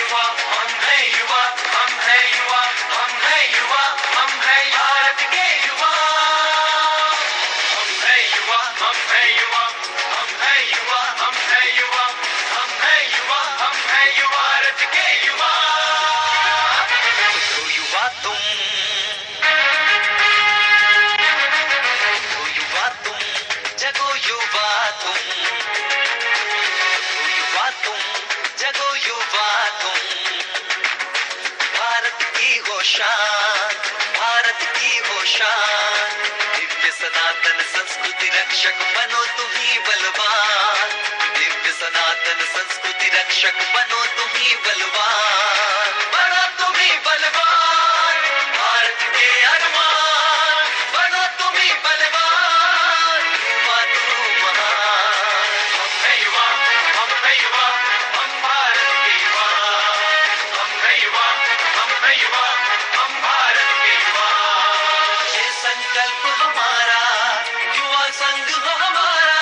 युवा, हम है युवा, हम है युवा, हम है युवा, हम है भारत के युवा। हम है युवा, हम है युवा, हम है युवा, हम है युवा, हम है युवा, हम है युवा, भारत के युवा। तो युवा तुम, तो युवा तुम, जगो युवा तुम, तो युवा तुम, जगो युवा तुम। भारत की हो शान, भारत की हो शान, दिव्य सनातन संस्कृति रक्षक बनो तुम ही बलवान। दिव्य सनातन संस्कृति रक्षक बनो तुम ही बलवान, बनो तुम ही बलवान। भारत के अरमान बनो तुम ही बलवान, युवा तू महान। हम है युवा, हम है युवा, हम भारत के युवा। हम है युवा, हम है युवा, हम भारत के युवा। ये संकल्प हमारा, युवा संघ हो हमारा।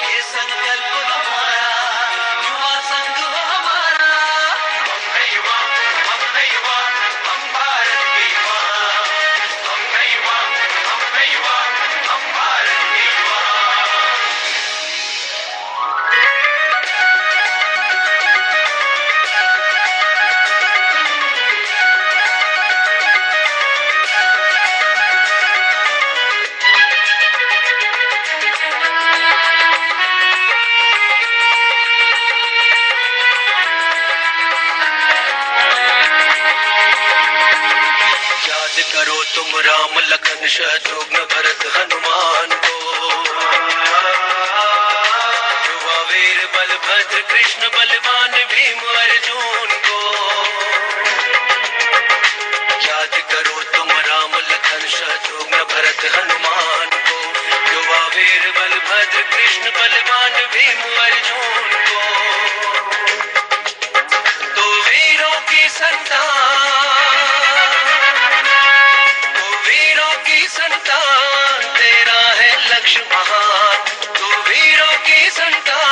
ये संकल्प हमारा, युवा संघ हो हमारा। हम है युवा, हम है युवा, हम भारत के युवा। हम है युवा, हम है युवा, हम भारत के युवा। याद करो तुम राम लखन शत्रुघ्न भरत हनुमान को, युवा वीर बलभद्र कृष्ण बलवान भीम अर्जुन को। याद करो तुम राम लखन शत्रुघ्न भरत हनुमान को, युवा वीर बलभद्र कृष्ण बलवान भीम अर्जुन को। तो वीरों की संतान, तो वीरों की संतान, तेरा है लक्ष्य महान। तो वीरों की संतान,